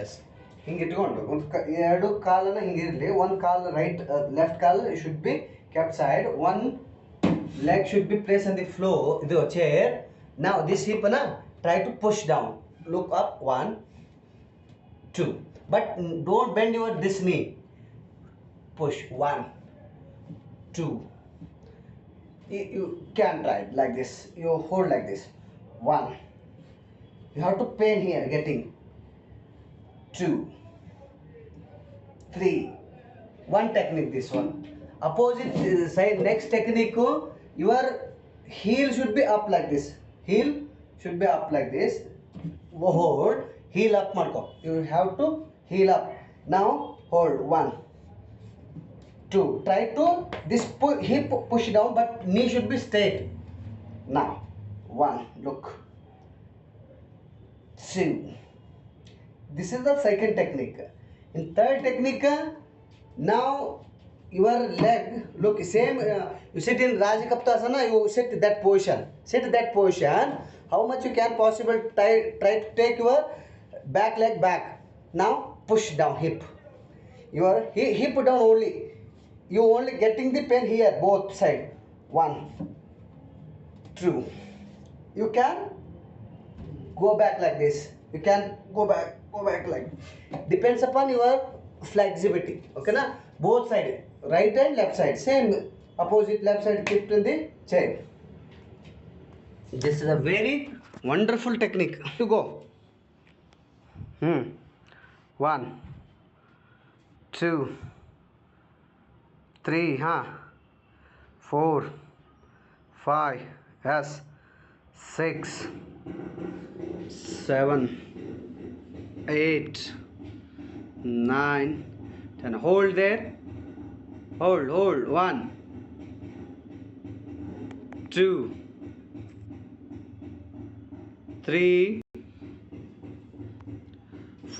S. ಹಿಂಗೆ ಇಟ್ಕೊಂಡು ಎರಡು ಕಾಲನ್ನು ಹಿಂಗಿರಲಿ. ಒಂದು ಕಾಲು ರೈಟ್ ಲೆಫ್ಟ್ ಕಾಲ್ should be kept side, one leg should be placed on the floor, the chair. Now this hip na try to push down, look up, 1 2, but don't bend your this knee, push 1 2. You can try like this, you hold like this, 1, you have to pain here getting 2 3. One technique, this one. Opposite side, next technique, your heel should be up like this, heel should be up like this, hold, heel up marko, you have to heel up. Now hold 1 2, try to this hip push down, but knee should be straight. Now 1, look, 2. This is the second technique. In third technique, now your leg, look, same, you sit in Rajakaptasana, you sit that position, how much you can possible try to take your back leg back. Now push down hip, your hip down only, you only getting the pain here both side, 1 2. You can go back like this, you can go back like, depends upon your flexibility. Okay na, both side, right and left side, same opposite left side, kept in the chair. This is a very wonderful technique to go. 1 2 3 4 5, yes, 6 7 8 9 10. Hold there, hold 1 2 3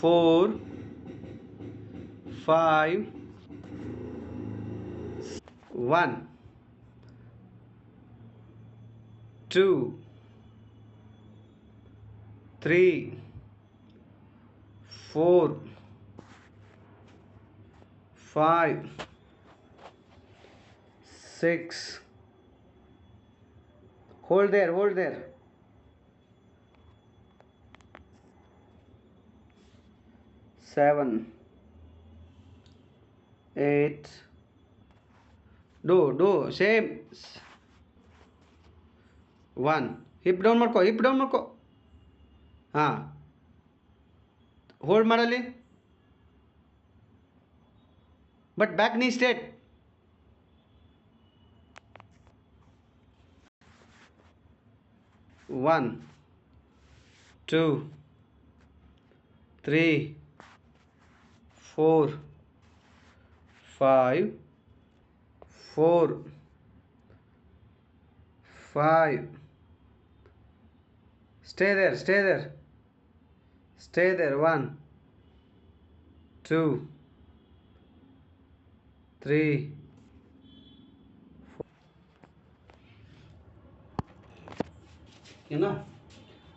4 5 1 2 3 4 5 6. Hold there 7 8. Do same. 1, hip down ಮಾಡ್ಕೋ, hold ಮಾಡಲಿ, but back ನೀ straight. 1 2 3 4 5 4 5. Stay there 1 2 3 4. You know,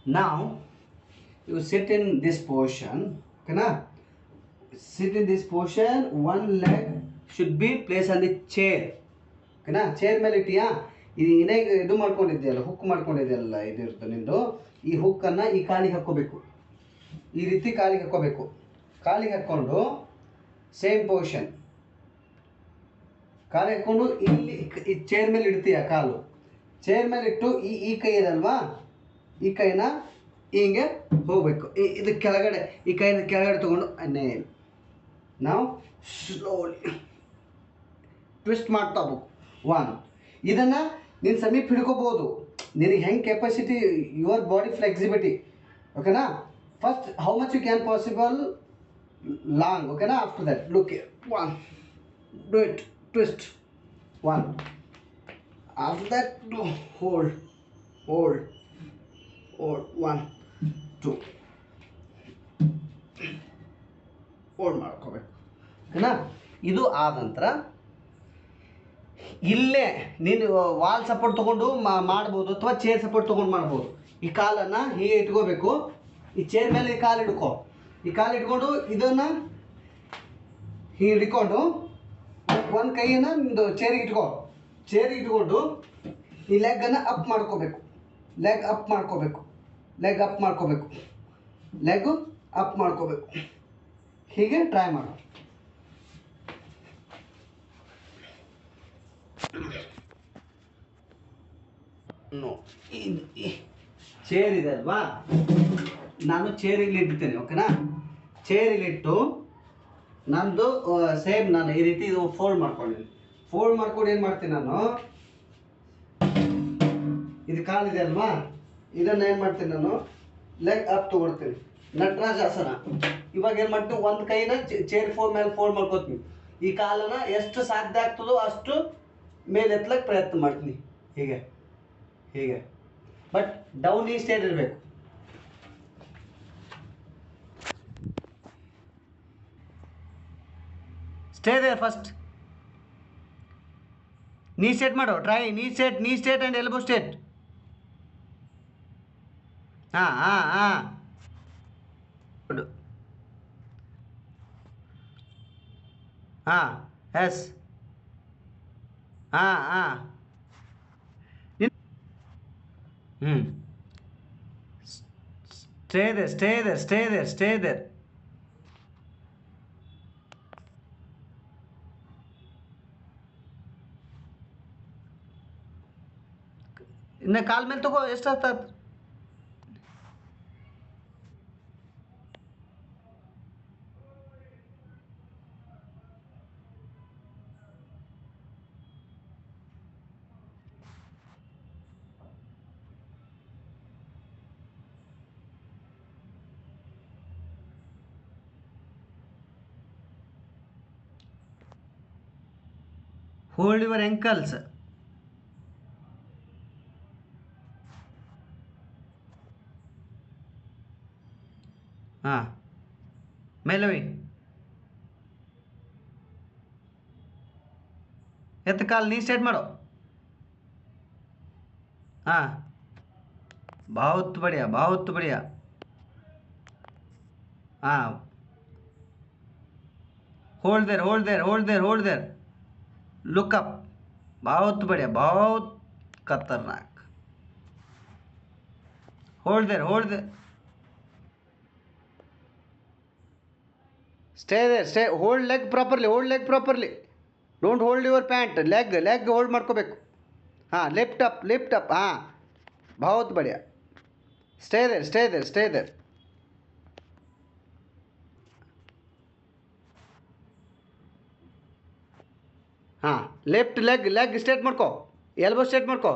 now you sit in this position. Okay na, sit in this position, one leg should be placed on the chair. Okay na, chair ಮೇಲೆ ಇಟ್ಟಿಯಾ, ಇದು ಮಾಡ್ಕೊಂಡಿದ್ಯಲ್ಲ, hook ಮಾಡ್ಕೊಂಡಿದ್ಯಲ್ಲ, ಇದು ಇರುತ್ತೆ ನಿಂದು. ಈ ಹುಕ್ಕನ್ನು ಈ ಕಾಲಿಗೆ ಹಾಕ್ಕೋಬೇಕು, ಈ ರೀತಿ ಕಾಲಿಗೆ ಹಾಕ್ಕೋಬೇಕು. ಕಾಲಿಗೆ ಹಾಕ್ಕೊಂಡು ಸೇಮ್ ಪೊಸಿಷನ್, ಕಾಲಿಗೆ ಹಾಕ್ಕೊಂಡು ಇಲ್ಲಿ ಈ ಚೇರ್ ಮೇಲೆ ಇಡ್ತೀಯ, ಕಾಲು ಚೇರ್ ಮೇಲೆ ಇಟ್ಟು ಈ ಕೈ ಇದಲ್ವಾ, ಈ ಕೈನ ಹಿಂಗೆ ಹೋಗ್ಬೇಕು, ಇದು ಕೆಳಗಡೆ, ಈ ಕೈನ ಕೆಳಗಡೆ ತೊಗೊಂಡು ನೇಲ್. ನಾವು ಸ್ಲೋಲಿ ಟ್ವಿಸ್ಟ್ ಮಾಡ್ತಾ ಹೋಗ್ಬೇಕು. 1. ಇದನ್ನು ನೀನು ಸಮೀಪ ಹಿಡ್ಕೋಬೋದು, ನಿನಗೆ ಹೆಂಗೆ ಕೆಪಾಸಿಟಿ, ಯುವರ್ ಬಾಡಿ ಫ್ಲೆಕ್ಸಿಬಿಲಿಟಿ. ಓಕೆನಾ, first how much you can possible long. ಓಕೆನಾ, after that look 1, do it, twist 1, after that do hold 1 2, hold ಮಾಡ್ಕೋಬೇಕು. ಓಕೆನಾ, ಇದು ಆದ ನಂತರ ಇಲ್ಲೇ ನೀನು ವಾಲ್ ಸಪೋರ್ಟ್ ತೊಗೊಂಡು ಮಾಡ್ಬೋದು, ಅಥವಾ ಚೇರ್ ಸಪೋರ್ಟ್ ತೊಗೊಂಡು ಮಾಡ್ಬೋದು. ಈ ಕಾಲನ್ನು ಹೀಗೆ ಇಟ್ಕೋಬೇಕು, ಈ ಚೇರ್ ಮೇಲೆ ಈ ಕಾಲು ಹಿಡ್ಕೊ, ಈ ಕಾಲು ಇಟ್ಕೊಂಡು ಇದನ್ನು ಹೀಗೆ ಹಿಡ್ಕೊಂಡು ಒಂದು ಕೈಯನ್ನು ನಿಮ್ಮದು ಚೇರಿಗೆ ಇಟ್ಕೊಂಡು ಈ ಲೆಗ್ಗನ್ನು ಅಪ್ ಮಾಡ್ಕೋಬೇಕು. ಲೆಗ್ ಅಪ್ ಮಾಡ್ಕೋಬೇಕು. ಹೀಗೆ ಟ್ರೈ ಮಾಡು. ಚೇರ್ ಇದೆ ಅಲ್ವಾ, ನಾನು ಚೇರಿಗೆ ಇಡ್ತೇನೆ. ಓಕೆನಾ? ಚೇರಿಲಿಟ್ಟು ನಂದು ಸೇಮ್ ನಾನು ಈ ರೀತಿ ಇದು ಫೋಲ್ಡ್ ಮಾಡ್ಕೊಂಡು ಏನು ಮಾಡ್ತೀನಿ ನಾನು, ಇದು ಕಾಲಿದೆ ಅಲ್ವಾ, ಇದನ್ನು ಏನು ಮಾಡ್ತೀನಿ ನಾನು, ಲೆಗ್ ಅಪ್ ತೊಗೊಳ್ತೀನಿ. ನಟರಾಜಾಸನ. ಇವಾಗ ಏನು ಮಾಡ್ತೀನಿ, ಒಂದು ಕೈನ ಚೇರ್ ಮೇಲೆ ಫೋಲ್ಡ್ ಮಾಡ್ಕೋತೀನಿ. ಈ ಕಾಲನ್ನು ಎಷ್ಟು ಸಾಧ್ಯ ಆಗ್ತದೋ ಅಷ್ಟು ಮೇಲೆ ಎತ್ತಲಕ್ಕೆ ಪ್ರಯತ್ನ ಮಾಡ್ತೀನಿ. ಹೀಗೆ ಬಟ್ ಡೌನ್ ಈ ಸ್ಟೇಟ್ ಇರಬೇಕು. Stay there first. Knee straight ಮಾಡು. Try knee straight and elbow straight. ಹಾಂ ಗುಡ್. ಎಸ್. Stay there. ಇನ್ನು ಕಾಲ್ ಮೇಲೆ ತಗೋ. ಎಷ್ಟು ಆಗ್ತದೆ? Hold your ankles. ಮೇಲವಿ ಎತ್ತ ಕಾಲು. ನೀ ಸ್ಟೇಟ್ ಮಾಡು. बहुत बढ़िया. Hold there. Look up. बहुत बढ़िया. बहुत खतरनाक. Hold there. Stay there. Hold leg properly. Don't hold your pant. Leg hold ಮಾಡ್ಕೋಬೇಕು. lift up. बहुत बढ़िया. Stay there. Left leg straight ಮಾಡ್ಕೋ. ಎಲ್ಬೋ ಸ್ಟ್ರೇಟ್ ಮಾಡ್ಕೋ.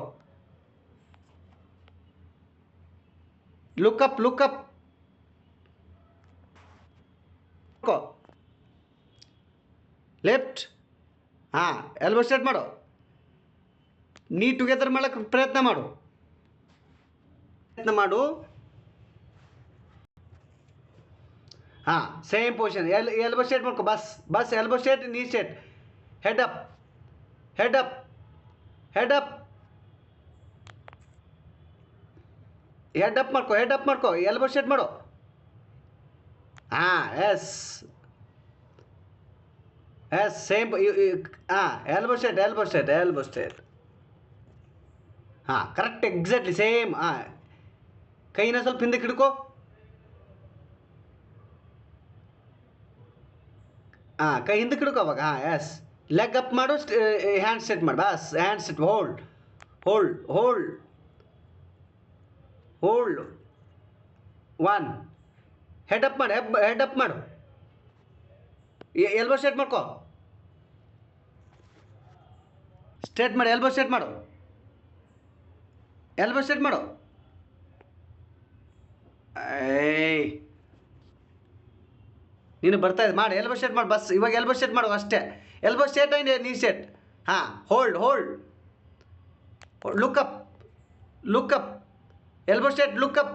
Look up left. Elbow straight ಮಾಡು. ನೀ ಟುಗೆದರ್ ಮಾಡಕ್ಕೆ ಪ್ರಯತ್ನ ಮಾಡು. Same position. ಎಲ್ಬೋ ಸ್ಟ್ರೇಟ್ ಮಾಡ್ಕೋ. ಬಸ್ elbow straight, knee straight. Head up. Head up ಮಾಡ್ಕೋ. ಎಲ್ಬೋ ಸ್ಟ್ರೇಟ್ ಮಾಡು. Yes same. Elbow straight. Correct, exactly same. ಕೈನ ಸ್ವಲ್ಪ ಹಿಂದಕ್ಕೆ ಹಿಡ್ಕೋ. ಕೈ ಹಿಂದಕ್ಕೆ ಹಿಡ್ಕೋ ಅವಾಗ. ಎಸ್. ಲೆಗ್ ಅಪ್ ಮಾಡು. ಹ್ಯಾಂಡ್ ಸೆಟ್ ಮಾಡು. ಬಸ್ hand set. Hold 1. Head up ಮಾಡು. ಎಲ್ಬೋ ಸ್ಟ್ರೇಟ್ ಮಾಡ್ಕೋ. ಎಲ್ಬೋ ಸ್ಟ್ರೇಟ್ ಮಾಡು. ನೀನು ಬರ್ತಾ ಇದೆ ಮಾಡಿ. ಎಲ್ಬೋ ಸ್ಟ್ರೇಟ್ ಮಾಡು. ಬಸ್ ಇವಾಗ ಎಲ್ಬೋ ಸ್ಟ್ರೇಟ್ ಮಾಡು ಅಷ್ಟೇ. ಎಲ್ಬೋ ಸ್ಟ್ರೇಟ್ ಆ್ಯಂಡ್ ನೀ straight. Hold. Look up. Elbow straight. Look up.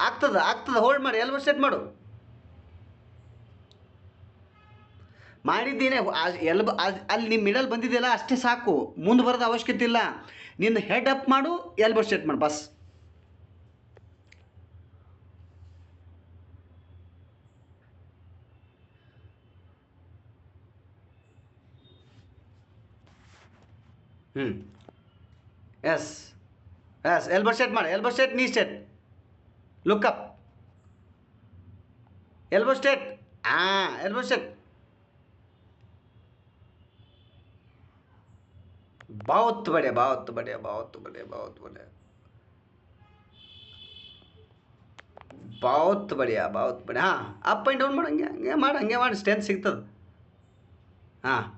ಆಗ್ತದ. ಹೋಲ್ಡ್ ಮಾಡಿ. ಎಲ್ಬೋ ಸ್ಟ್ರೇಟ್ ಮಾಡು. ಮಾಡಿದ್ದೀನಿ. ಅಲ್ಲಿ ನಿಮ್ಮ ಮಿಡಲ್ ಬಂದಿದೆಯಲ್ಲ ಅಷ್ಟೇ ಸಾಕು. ಮುಂದೆ ಬರೋದು ಅವಶ್ಯಕತೆ ಇಲ್ಲ. ನಿನ್ನ ಹೆಡ್ ಅಪ್ ಮಾಡು. ಎಲ್ಬೋ ಸ್ಟ್ರೇಟ್ ಮಾಡು. ಬಸ್ ಹ್ಞೂ ಎಸ್ ಎಸ್ ಎಲ್ಬೋ ಸ್ಟ್ರೇಟ್ ಮಾಡಿ, elbow straight, knee straight, look up, elbow straight, ಹಾಂ ಎಲ್ಬೋ ಸ್ಟ್ರೇಟ್. बहुत बढ़िया, बहुत बढ़िया, बहुत बढ़िया, बहुत बढ़िया, बहुत बढ़िया, बहुत बढ़िया. ಹಾಂ ಅಪ್ ಆ್ಯಂಡ್ ಡೌನ್ ಮಾಡಿ, ಹಂಗೆ ಹಂಗೆ ಮಾಡಿ, ಹಂಗೆ ಮಾಡಿ, ಸ್ಟ್ರೆಂತ್ ಸಿಗ್ತದೆ. ಹಾಂ